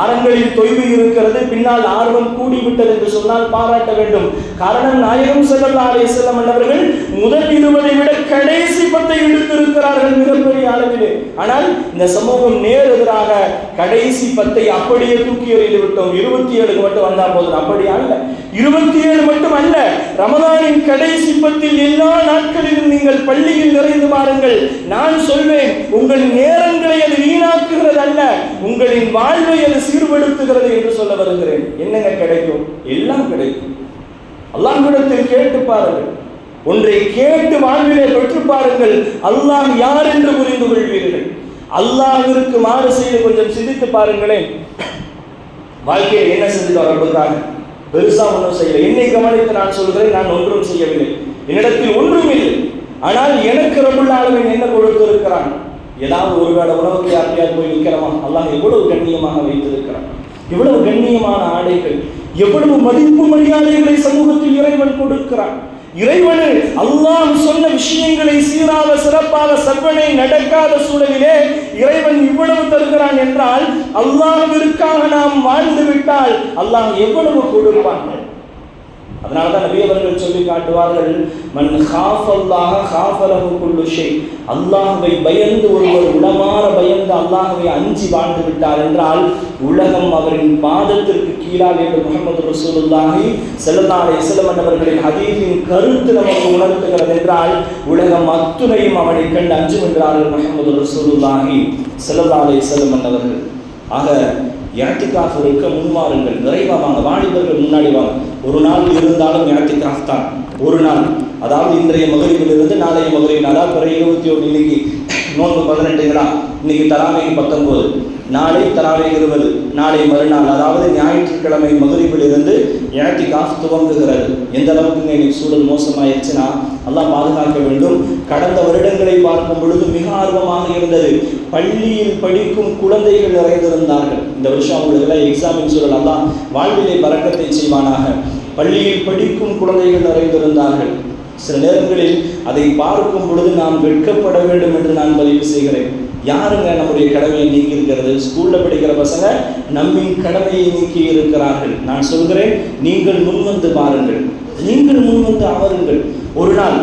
ஆரம்பங்களில் தொய்வு இருக்கிறது, பின்னால் ஆர்வம் கூடிவிட்டது என்று சொன்னால் பாராட்ட வேண்டும். காரணம், நாயகம் ஸல்லல்லாஹு அலைஹி வஸல்லம் அவர்கள் முதல் 20 விட கடைசி 10 எடுத்திருக்கிறார்கள் மிகப்பெரிய அளவிலே. ஆனால் இந்த சமூகம் நேர் எதிராக கடைசி 10 அப்படியே தூக்கி எறிந்து விட்டோம். 27 மட்டும் வந்தா போதும். அப்படி அல்ல, 27 மட்டும் அல்ல, ரமதானின் கடைசி 10 எல்லா நாட்களிலும் நீங்கள் பள்ளியில் நிறைந்து பாருங்கள். நான் சொல்வேன், உங்கள் நேரங்களை அது வீணாக்குகிறது அல்ல, உங்களின் வாழ்வை அது சீர்படுத்துகிறது என்று சொல்ல வருகிறேன். என்னங்க கிடைக்கும்? எல்லாம் கிடைக்கும். அல்லாஹ்விடத்தில் கேட்டு பாருங்கள். ஒன்றை கேட்டு வாழ்விலே பெற்று பாருங்கள். அல்லாஹ் யார் என்று புரிந்து கொள்வீர்கள். அல்லாஹ்விற்கு மாறு செய்து கொஞ்சம் சிந்தித்து பாருங்களேன். வாழ்க்கையில் என்ன செஞ்சுட்டு வரதுக்காக பெருசா ஒன்றும் செய்யல. என்னை கவனித்து நான் சொல்கிறேன், நான் ஒன்றும் செய்யவில்லை. என்னிடத்தில் ஒன்றும் இல்லை. ஆனால் எனக்கு ரப்புல் ஆலமீன் என்ன கொடுத்திருக்கிறான்? ஏதாவது ஒரு வேளை உணவுக்கு யாரையாவது போய் நிற்கிறோமா? அல்லாஹ் எவ்வளவு கண்ணியமாக வைத்திருக்கிறான். எவ்வளவு கண்ணியமான ஆடைகள், எவ்வளவு மதிப்பு மரியாதைகளை சமூகத்தில் இறைவன் கொடுக்கிறான். இறைவனு அல்லாஹ் சொன்ன விஷயங்களை சீராக சிறப்பாக செவ்வனே நடக்காத சூழலிலே இறைவன் இவ்வளவு தருகிறான் என்றால் அல்லாஹ்விற்காக நாம் வாழ்ந்து விட்டால் அல்லாஹ் எவ்வளவு கொடுப்பான். அதனால்தான் நபி அவர்கள் சொல்லி காட்டுவார்கள், மன் காஃபல்லாஹ காஃபலஹு குல்லு ஷை. அல்லாஹ்வை பயந்து ஒருவர் உளமாற பயந்து அல்லாஹ்வை அஞ்சி வாழ்ந்து விட்டார் என்றால் உலகம் அவரின் பாதத்திற்கு கீழாக என்று முஹம்மது ரசூலுல்லாஹி ஸல்லல்லாஹு அலைஹி வஸல்லம் அவர்களின் ஹதீஸின் கருத்து நமக்கு உணர்த்துகிறது என்றால் உலகம் அத்துணையும் அவனை கண்டு அஞ்சும் என்றார்கள் முஹம்மது ரசூலுல்லாஹி ஸல்லல்லாஹு அலைஹி வஸல்லம் அவர்கள். ஆக இஅ்திகாஃப் இருக்க முன்வாருங்கள். நிறைவாக வாங்க, வாலிபர்கள் முன்னாடி வாங்க. ஒரு நாள் இருந்தாலும் இஅ்திகாஃப் தான். ஒரு நாள், அதாவது இன்றைய மகரிபிலிருந்து நாளைய மகரிப், அதாவது பிற 21, இன்னைக்கு நோன்பு 18ங்களா, இன்னைக்கு தராவீஹ் 19, நாளை தராவீஹ் 20, நாளை மறுநாள் அதாவது ஞாயிற்றுக்கிழமை மகரிபிலிருந்து இஅ்திகாஃப் துவங்குகிறது. எந்த அளவுக்கு இன்னைக்கு சூழல் மோசமாயிருச்சுன்னா அல்லாஹ் பாதுகாக்க வேண்டும். கடந்த வருடங்களை பார்க்கும் பொழுது மிக ஆர்வமாக இருந்தது. பள்ளியில் படிக்கும் குழந்தைகள் நிறைந்திருந்தார்கள். இந்த வருஷம் அவங்களுக்கு எக்ஸாமின் சூழல், அல்லாஹ் வாழ்விலே பரக்கத்தை செய்வானாக. பள்ளியில் படிக்கும் குழந்தைகள் நிறைந்திருந்தார்கள். சில நேரங்களில் அதை பார்க்கும் பொழுது நாம் வெட்கப்பட வேண்டும் என்று நான் பதிவு செய்கிறேன். யாருங்க நம்முடைய கடமையை நீக்கி இருக்கிறது? ஸ்கூல்ல படிக்கிற பசங்க நம்மின் கடமையை நீக்கி இருக்கிறார்கள். நான் சொல்கிறேன், நீங்கள் முன்வந்து பாருங்கள், நீங்கள் முன்வந்து அமருங்கள். ஒரு நாள்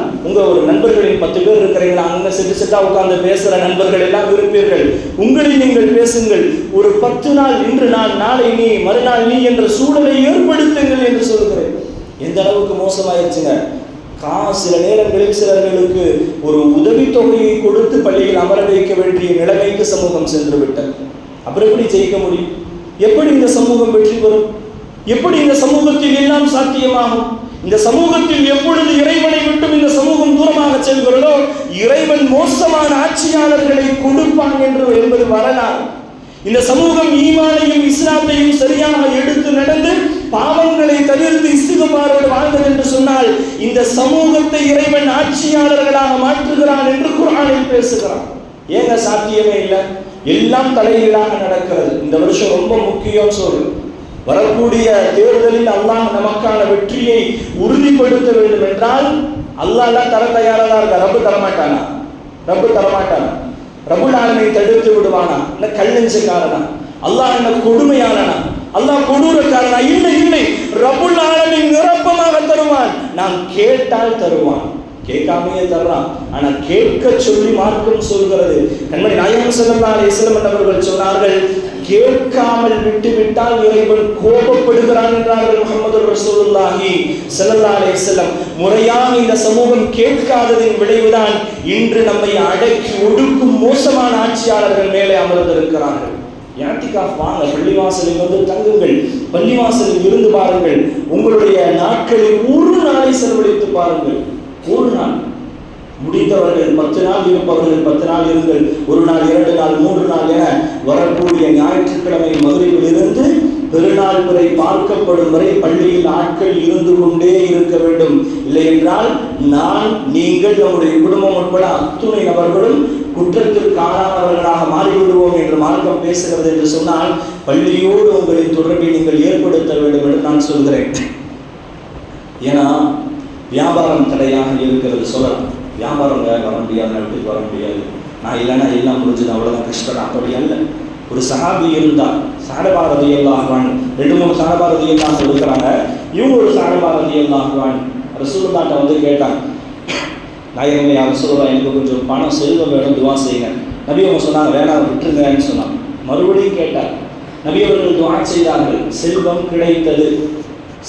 ஒரு நண்பர்களின் 10 பேர் இருக்கிறீங்களா, அங்க செட்டா உட்கார்ந்து பேசுற நண்பர்கள் எல்லாம் இருப்பீர்கள். உங்களில் நீங்கள் பேசுங்கள். ஒரு 10 நாள், இன்று நான், நாளை நீ, மறுநாள் நீ என்ற சூழலை ஏற்படுத்துங்கள் என்று சொல்கிறேன். எந்த அளவுக்கு மோசமாயிருச்சுங்க. சில நேரங்களில் சிலர்களுக்கு ஒரு உதவித்தொகையை கொடுத்து பள்ளியில் அமர வைக்க வேண்டிய நிலைமைக்கு சமூகம் சென்று விட்டது. அப்புறம் எப்படி ஜெயிக்க முடியும்? எப்படி இந்த சமூகம் வெற்றி பெறும்? எப்படி இந்த சமூகத்தில் எல்லாம் சாத்தியமாகும்? இந்த சமூகத்தில் எப்பொழுது இறைவனை விட்டும் இந்த சமூகம் தூரமாக செல்கிறதோ இறைவன் மோசமான ஆட்சியாளர்களை கொடுப்பான் என்பது வரலாறு. இந்த சமூகம் ஈமானையும் இஸ்லாத்தையும் சரியாக எடுத்து நடந்து பாவங்களை தவிர்த்து இஸ்திக்பாரோடு வாழ்ந்தது என்று சொன்னால் இந்த சமூகத்தை இறைவன் ஆட்சியாளர்களாக மாற்றுகிறான் என்று குர்ஆனில் பேசுகிறான். ஏங்க சாத்தியமே இல்லை? எல்லாம் தலைகீழாக நடக்கிறது. இந்த வருஷம் ரொம்ப முக்கியம் சொல்லு. வரக்கூடிய தேர்தலில் அல்லாஹ் நமக்கான வெற்றியை உறுதிப்படுத்த வேண்டும் என்றால் அல்லாஹ் தர தயாராக இருக்க. ரப்பு தரமாட்டானா? ரப்பு தரமாட்டானா? ரப்புல் ஆலமீன் தடுத்து விடுவானா? இல்ல கல்லெஞ்சக்காரனா? அல்லாஹ் என்ன கொடுமையாளனா? அல்லாஹ் கொடூரக்காரனா? இல்லை. ரப்புல் ஆலமீன் நிரப்பமாக தருவான். நாம் கேட்டால் தருவான். கேட்காமையே தர்றான். ஆனா கேட்க சொல்லி மார்க்கம் சொல்கிறது. கண்மணி நாயகம் ஸல்லல்லாஹு அலைஹி வஸல்லம் அவர்கள் சொன்னார்கள், கேட்காமல் விட்டுவிட்டால் இறைவன் கோபப்படுகிறான் என்றார்கள் முஹம்மது ரசூலுல்லாஹி ஸல்லல்லாஹு அலைஹி வஸல்லம். முறையாக இந்த சமூகம் கேட்காததின் விளைவுதான் இன்று நம்மை அடக்கி ஒடுக்கும் மோசமான ஆட்சியாளர்கள் மேலே அமர்ந்திருக்கிறார்கள். யாத்திகாஃப் வாங்க, பள்ளிவாசலில் வந்து தங்குங்கள், பள்ளிவாசலில் இருந்து பாருங்கள். உங்களுடைய நாட்களில் ஒரு நாளை செலவழித்து பாருங்கள். ஒரு நாள் முடிந்தவர்கள் 10 நாள் இருப்பவர்கள் 10 நாள் இருங்கள். ஒரு நாள், 2 நாள், 3 நாள் என வரக்கூடிய ஞாயிற்றுக்கிழமை மகரிபில் இருந்து பெருநாள் வரை பார்க்கப்படும் வரை பள்ளியில் ஆட்கள் இருந்து கொண்டே இருக்க வேண்டும். இல்லை என்றால் நீங்கள் நம்முடைய குடும்பம் உட்பட அத்துணை நபர்களும் குற்றத்திற்கு ஆளானவர்களாக மாறிவிடுவோம் என்று மார்க்கம் பேசுகிறது என்று சொன்னால் பள்ளியோடு உங்களின் தொடர்பை நீங்கள் ஏற்படுத்த வேண்டும் என்று நான் சொல்கிறேன். ஏன்னா வியாபாரம் தடையாக இருக்கிறது. சொல்லலாம், வியாபாரம் வர முடியாது, வீட்டுக்கு வர முடியாது, நான் இல்லைன்னா எல்லாம் முடிஞ்சது, அவ்வளோதான் கஷ்டம். அப்படி அல்ல. ஒரு சஹாபி இருந்தால் சஹாபா ரலியல்லாஹு அன்ஹு, 2-3 சஹாபா ரலியல்லாஹு அன்ஹு இருக்கிறாங்க. இவங்க ஒரு சஹாபா ரலியல்லாஹு அன்ஹு ரசூலுல்லாஹ்ட்ட வந்து கேட்டாங்க, நாயகமே யா ரசூலுல்லாஹ், எனக்கு கொஞ்சம் பணம் செல்வம் வேணும், துவா செய்யுங்க. நபி அவங்க சொன்னாங்க, வேணாம் விட்டுருங்கன்னு சொன்னாங்க. மறுபடியும் கேட்டார். நபி அவர்கள் துவா செய்தார்கள். செல்வம் கிடைத்தது.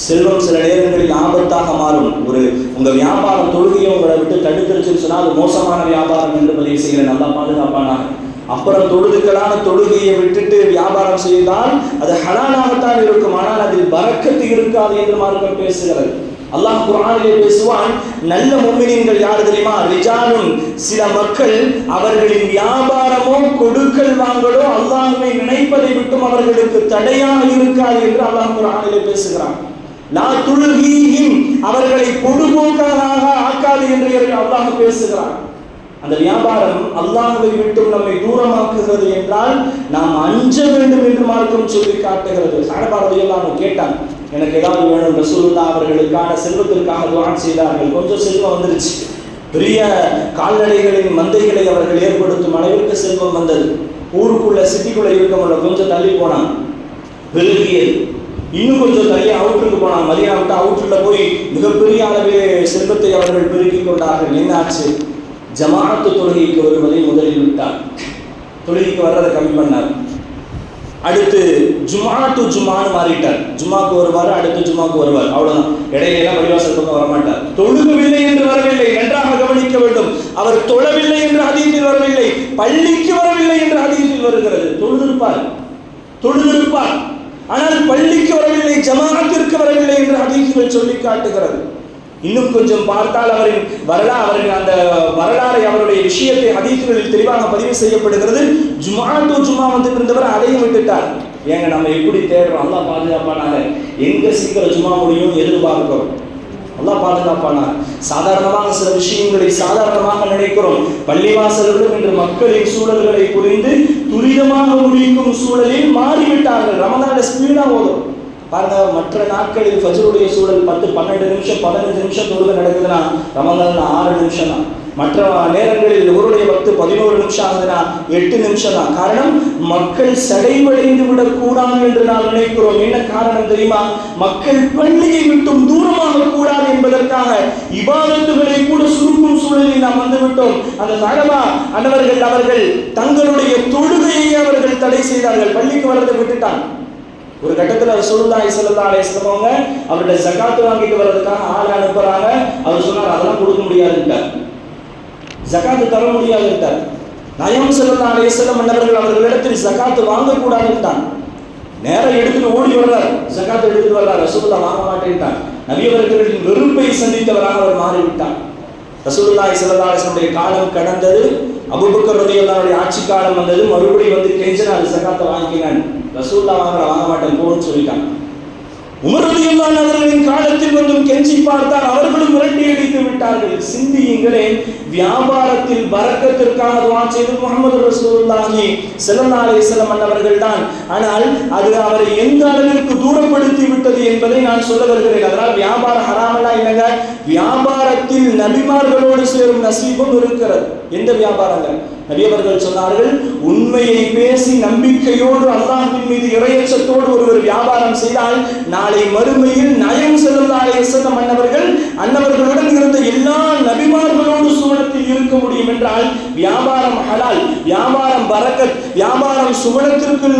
செல்வம் சில நேரங்களில் ஆபத்தாக மாறும். உங்க வியாபாரம் தொழுகையை உங்களை விட்டு தடுத்துருச்சுன்னு சொன்னால் அது மோசமான வியாபாரம் என்று பதிவு செய்கிற நல்லா பாதுகாப்பானாக. அப்புறம் தொழுதுக்களான தொழுகையை விட்டுட்டு வியாபாரம் செய்தால் அது ஹலாலாகத்தான் இருக்கும், ஆனால் அதில் பரக்கத்து இருக்காது என்று மார்க்கம் பேசுகிறது. அல்லாஹ் குர்ஆனிலே பேசுவான், நல்ல முஃமினீன்கள் யார் தெரியுமா? ரிஜாலுன், சில மக்கள் அவர்களின் வியாபாரமோ கொடுக்கல் வாங்கலோ அல்லாஹ்வை நினைப்பதை விட்டும் அவர்களுக்கு தடையாக இருக்காது என்று அல்லாஹ் குர்ஆனிலே பேசுகிறான். லா துல்ஹீஹிம், அவர்களை பொடுபோக்காக ஆக்காது என்று அல்லாஹ் பேசுகிறான். அந்த வியாபாரம் அல்லாஹ்வை விட்டு நம்மை தூரமாக்குகிறது என்றால் நாம் அஞ்ச வேண்டும் என்று மார்க்கம் சொல்லி காட்டுகிறது. சஹாபா ரலியல்லாஹு அன்ஹு கேட்டாங்க, எனக்கு ஏதாவது வேணும். ரசூலுல்லாஹ் அவர்களுக்கான செல்வத்திற்காக துஆ செய்தார்கள். கொஞ்சம் செல்வம் வந்துருச்சு. பெரிய கால்நடைகளின் மந்தைகளை அவர்கள் ஏற்படுத்தும் அளவிற்கு செல்வம் வந்தது. ஊருக்குள்ள சிட்டிக்குள்ள இருக்க முடியல, கொஞ்சம் தள்ளி போனான், பெருகியது. இன்னும் கொஞ்சம் தள்ளி அவுட்டுக்கு போனான், மதியா விட்டு அவுட்டுல போய் மிகப்பெரிய அளவிலே செல்வத்தை அவர்கள் பெருக்கிக் கொண்டார்கள். என்னாச்சு? ஜமாஅத்து தொழுகைக்கு வருவதை முதலில் விட்டார். தொழுகைக்கு வர்றதை கம்மி பண்ணார். அடுத்து ஜுமான்னு மாறிட்டார். ஜும்மாக்கு வருவார், அடுத்து ஜும்மாக்கு வருவார், அவ்வளவுதான். இடையிலாம் பள்ளிவாசல் பக்கம் வரமாட்டார். தொழுகவில்லை என்று வரவில்லை, நன்றாக கவனிக்க வேண்டும். அவர் தொழவில்லை என்று ஹதீஸில் வரவில்லை, பள்ளிக்கு வரவில்லை என்று ஹதீஸில் வருகிறது. தொழுதிருப்பார், ஆனால் பள்ளிக்கு வரவில்லை, ஜமாஅத்திற்கு வரவில்லை என்று ஹதீஸுகள் சொல்லி காட்டுகிறது. இன்னும் கொஞ்சம் பார்த்தால் அவரின் அந்த வரலாறை, அவருடைய விஷயத்தை ஹதீஸுகளில் தெளிவாக பதிவு செய்யப்படுகிறது. ஜும்மா வந்துட்டு இருந்தவர் அதையும் விட்டுட்டார். ஏங்க நம்ம எப்படி தேடுறோம்? அல்லாஹ் பாதுகாப்பானாங்க. எங்க சீக்கிரம் ஜும்மா முடியும் எதிர்பார்க்கிறோம். அல்லாஹ் பாதுகாப்பானாங்க. சாதாரணமாக சில விஷயங்களை சாதாரணமாக நினைக்கிறோம். பள்ளிவாசல்களும் இன்று மக்களின் சூழல்களை புரிந்து துரிதமாக முடிக்கும் சூழலில் மாறிவிட்டார்கள். ரமதான்ல ஸ்பீடா ஓதும் பாருங்க. மற்ற நாட்களில் ஃபஜ்ருடைய சூழல் 10-12 நிமிஷம் 15 நிமிஷம் தொழுகை நடக்குதுன்னா ரமதான்ல 6 நிமிஷம் தான். மற்ற நேரங்களில் இவருடைய வக்து 11 நிமிஷம் ஆகுதுன்னா 8 நிமிஷம் தான். காரணம், மக்கள் சடைவடைந்து விடக்கூடாது என்று நாம் நினைக்கிறோம். என்ன காரணம் தெரியுமா? மக்கள் பள்ளியை விட்டும் தூரமாக கூடாது என்பதற்காக இபாதத்துகளை கூட சுருக்கும் சூழலில் நாம் வந்துவிட்டோம். அந்த சஹாபா அன்னவர்கள் அவர்கள் தங்களுடைய தொழுகையை அவர்கள் தடை செய்தார்கள். பள்ளிக்கு வர்றதை விட்டுட்டாங்க. ஒரு கட்டத்தில் ரசூலுல்லாஹி ஸல்லல்லாஹு அலைஹி வஸல்லம் அவங்க அவருடைய ஜகாத் வாங்கிட்டு வர்றதுக்காக ஆளை அனுப்புறாங்க. அவர் சொன்னார், அதெல்லாம் கொடுக்க முடியாதுன்ட்டார், ஜகாத் தர முடியாதுன்ட்டார். நாயகம் ஸல்லல்லாஹு அலைஹி வஸல்லம் அவர்கள் அவர்களிடத்தில் ஜகாத் வாங்கக்கூடாதுன்ட்டாங்க. நேரம் எடுத்துட்டு ஓடி வர்றார், ஜகாத் எடுத்துட்டு வர்றார். ரசூலுல்லாஹ் வாங்க மாட்டேன்ட்டார். நபி அவர்களின் வெறுப்பை சந்தித்தவராக அவர் மாறிவிட்டார். ரசூலுல்லாஹி ஸல்லல்லாஹு அலைஹி வஸல்லம் காலம் கடந்தது, அபூபக்கர் ரலியல்லாஹு அன்ஹு ஆட்சி காலம் வந்தது, மறுபடியும் வந்து கெஞ்சினார், ஜகாத்தை வாங்கினான். ரசூலுல்லாஹ் வாங்க மாட்டேன் போன்னு சொல்லிட்டாங்க. உமர் ரலியல்லாஹு அன்ஹு அவர்களின் காலத்தில் வந்தும் கெஞ்சி பார்த்தார், அவர்களும் விரட்டி அடித்து விட்டார்கள். சிந்தியுங்களே, வியாபாரத்தில் பரக்கத்திற்காக துஆ செய்து முஹம்மது ரசூலுல்லாஹி ஸல்லல்லாஹு அலைஹி வஸல்லம் அவர்கள் தான். ஆனால் அது அவரை எந்த அளவிற்கு தூரப்படுத்தி விட்டது என்பதை நான் சொல்ல வருகிறேன். அதனால் வியாபாரம் ஹராமல்லா இல்லைங்க. வியாபாரத்தில் நபிமார்களோடு சேரும் நசீபும் இருக்கிறது. எந்த வியாபாரங்கள்? நபி அவர்கள் சொன்னார்கள், உண்மையை பேசி நம்பிக்கையோடு அல்லாஹ்வின் மீது இறையச்சத்தோடு ஒருவர் வியாபாரம் செய்தால் நாளை மறுமையில் நயம் ஸல்லல்லாஹு அலைஹி வஸல்லம் அன்னவர்களுடன் இருந்த எல்லா நபிமார்களோடு சுவனத்தில் இருக்க முடியும் என்றால் வியாபாரம் ஹலால், வியாபாரம் பரக்கத், வியாபாரம் சுவனத்திற்குள்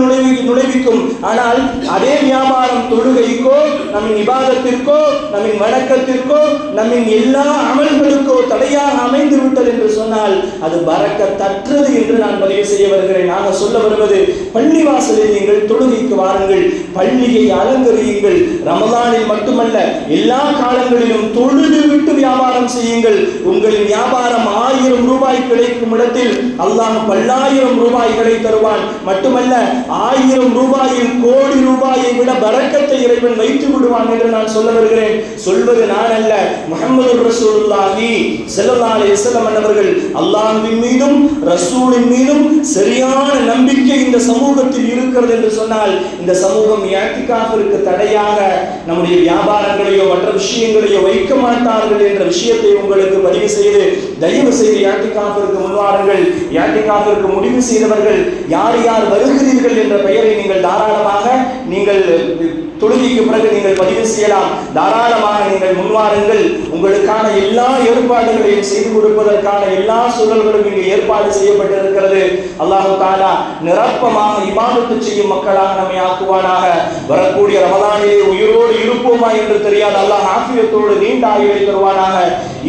நுழைவிக்கும். ஆனால் அதே வியாபாரம் தொழுகைக்கோ, நம்மின் இபாதத்திற்கோ, நம்மின் வணக்கத்திற்கோ, நம்மின் எல்லா அமல்களுக்கோ தடையாக அமைந்து விட்டது என்று சொன்னால் அது பரக்கத்தற்றது என்று நான் பதிவு செய்ய வருகிறேன். நாங்கள் சொல்ல வருவது, பள்ளிவாசலில் நீங்கள் தொழுகைக்கு வாருங்கள், பள்ளியை அலங்கரியுங்கள். ரமலானில் மட்டுமல்ல, எல்லா காலங்களிலும் தொழுது விட்டு வியாபாரம் செய்யுங்கள். உங்களின் வியாபாரம் 1000 ரூபாய் கிடைக்கும் இடத்தில் அல்லாஹ் 10,000 ரூபாய்களை தருவான். மட்டுமல்ல, 1000 ரூபாயில் கோடி ரூபாயை விட பரக்கத்தை இறைவன் வைத்து விடுவான் என்று நான் சொல்ல வருகிறேன். சொல்வது நான் அல்ல, முஹம்மது ரசூலுல்லாஹி ஸல்லல்லாஹு அலைஹி வஸல்லம் அவர்கள். அல்லாஹ்வின் மீதும் ரசூலின் மீதும் சரியான நம்பிக்கை இந்த சமூகத்தில் இருக்கிறது என்று சொன்னால் இந்த சமூகம் இஅ்திகாஃபிற்கு தடையாக நம்முடைய வியாபாரங்களையோ மற்ற விஷயங்களையோ வைக்க மாட்டார்கள் என்ற விஷயத்தை உங்களுக்கு பதிவு செய்து, தயவு செய்து இஅ்திகாஃபிற்கு முன்வாருங்கள். இஅ்திகாஃபிற்கு முடிவு செய்தவர்கள் யார் யார் வருகிறீர்கள் என்ற பெயரை நீங்கள் தாராளமாக நீங்கள் தொழுகைக்கு பிறகு நீங்கள் பதிவு செய்யலாம். தாராளமாக நீங்கள் முன்வாருங்கள். உங்களுக்கான எல்லா ஏற்பாடுகளையும் செய்து கொடுப்பதற்கான எல்லா சூழல்களும் இங்கு ஏற்பாடு செய்யப்பட்டிருக்கிறது. அல்லாஹ் தஆலா நிரப்பமாக இபாதத்து செய்யும் மக்களாக நம்மை ஆக்குவானாக. வரக்கூடிய ரமலானிலே உயிரோடு இருப்போமா என்று தெரியாது, அல்லாஹ் ஆஃபியத்தோடு நீண்ட ஆயுளை தருவானாக.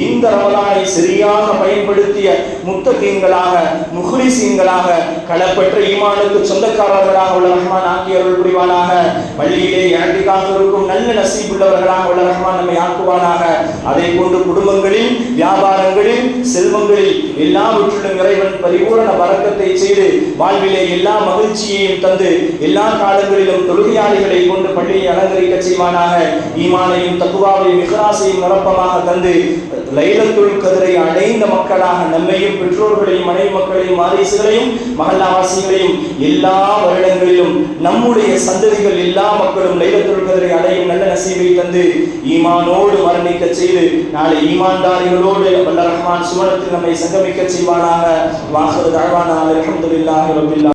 இந்த ரமலானை சரியாக பயன்படுத்திய முத்தகீன்களாக, முஹ்லிசீன்களாக, களப்பற்ற ஈமானுக்கு சொந்தக்காரர்களாக உள்ள ரஹ்மான் ஆக்கி அருள் புரிவானாக. பள்ளியிலே இஅ்திகாஃபிற்கும் நல்ல நசீப் உள்ளவர்களாக உள்ள ரஹ்மான் நம்மை ஆக்குவானாக. அதை கொண்டு குடும்பங்களில், வியாபாரங்களில், செல்வங்களில் எல்லாவற்றிலும் இறைவன் பரிபூரண பரக்கத்தை செய்து வாழ்விலே எல்லா மகிழ்ச்சியையும் தந்து எல்லா காலங்களிலும் தொழுகையாளிகளை கொண்டு பள்ளியை அலங்கரிக்க செய்வானாக. ஈமானையும் தக்வாவையும் இஹ்லாஸையும் நிரப்பமாக தந்து லைலத்துல் கத்ரை அடைந்த மக்களாக நம்மையும், பெற்றோர்களையும், மனைவி மக்களையும், வாரிசுகளையும், மஹல்லாவாசிகளையும் எல்லா வருடங்களிலும் நம்முடைய சந்ததிகள் எல்லா மக்களும் லைலத்துல் கத்ரை அடையும் நல்ல நசீபை தந்து ஈமானோடு மரணிக்க செய்து நாளை ஈமான்தாரிகளோடு வல்ல ரஹ்மான் சுவனத்தில் நம்மை சங்கமிக்க செய்வானாக. வாஹிரு தஅவானா அல்ஹம்துலில்லாஹி ரப்பில்